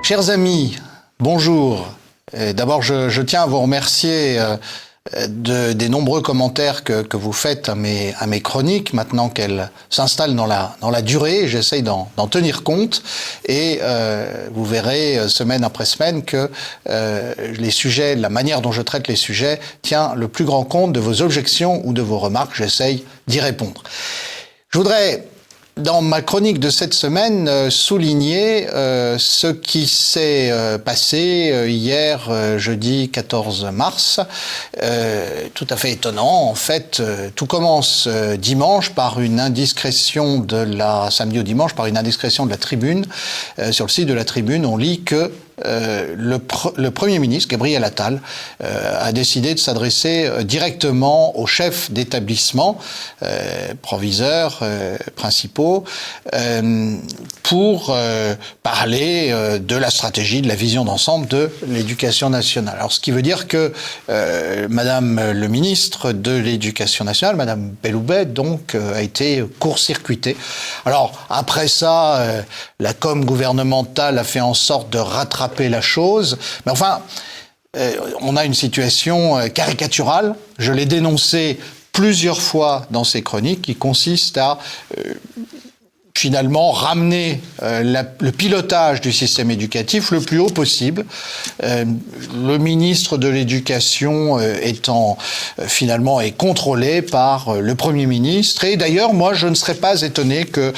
Chers amis, bonjour. D'abord, je tiens à vous remercier des nombreux commentaires que vous faites à mes chroniques, maintenant qu'elles s'installent dans la durée. J'essaye d'en tenir compte et vous verrez semaine après semaine que les sujets, la manière dont je traite les sujets tient le plus grand compte de vos objections ou de vos remarques. J'essaye d'y répondre. Je voudrais, dans ma chronique de cette semaine, souligner ce qui s'est passé hier, jeudi 14 mars. Tout à fait étonnant. En fait, tout commence dimanche par une indiscrétion samedi au dimanche, par une indiscrétion de la Tribune. Sur le site de la Tribune, on lit que le Premier ministre, Gabriel Attal, a décidé de s'adresser directement aux chefs d'établissement, proviseurs, principaux, pour parler de la stratégie, de la vision d'ensemble de l'éducation nationale. Alors, ce qui veut dire que Madame le ministre de l'Éducation nationale, Madame Belloubet, donc, a été court-circuitée. Alors, après ça, la com gouvernementale a fait en sorte de rattraper la chose, mais enfin, on a une situation caricaturale. Je l'ai dénoncé plusieurs fois dans ces chroniques, qui consiste à finalement ramener le pilotage du système éducatif le plus haut possible. Le ministre de l'Éducation étant finalement est contrôlé par le Premier ministre. Et d'ailleurs, moi, je ne serais pas étonné que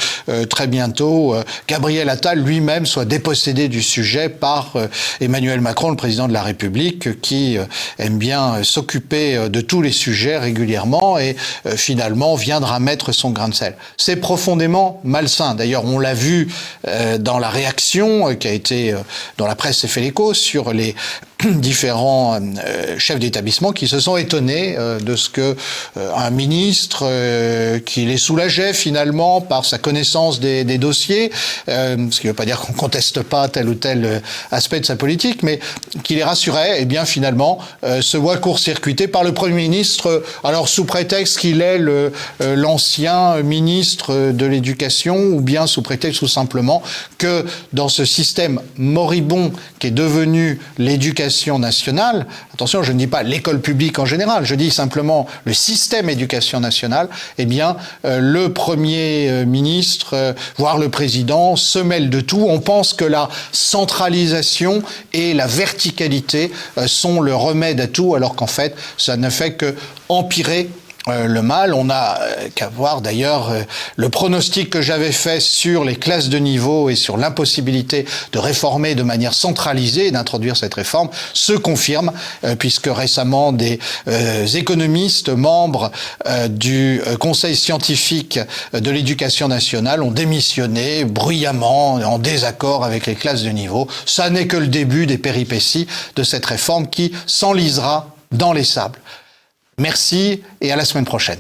très bientôt, Gabriel Attal lui-même soit dépossédé du sujet par Emmanuel Macron, le président de la République, qui aime bien s'occuper de tous les sujets régulièrement et finalement viendra mettre son grain de sel. C'est profondément malsain. D'ailleurs, on l'a vu dans la réaction qui a été, dont la presse s'est fait l'écho, sur les différents chefs d'établissement qui se sont étonnés de ce que un ministre qui les soulageait finalement par sa connaissance des dossiers, ce qui ne veut pas dire qu'on conteste pas tel ou tel aspect de sa politique, mais qui les rassurait, et bien finalement se voit court-circuité par le Premier ministre, alors sous prétexte qu'il est l'ancien ministre de l'Éducation, ou bien sous prétexte tout simplement que dans ce système moribond qui est devenu l'éducation nationale, attention, je ne dis pas l'école publique en général, je dis simplement le système éducation nationale, eh bien, le Premier ministre, voire le président, se mêle de tout. On pense que la centralisation et la verticalité sont le remède à tout, alors qu'en fait, ça ne fait que empirer le mal. On n'a qu'à voir d'ailleurs le pronostic que j'avais fait sur les classes de niveau et sur l'impossibilité de réformer de manière centralisée et d'introduire cette réforme se confirme, puisque récemment des économistes membres du Conseil scientifique de l'éducation nationale ont démissionné bruyamment, en désaccord avec les classes de niveau. Ça n'est que le début des péripéties de cette réforme qui s'enlisera dans les sables. Merci et à la semaine prochaine.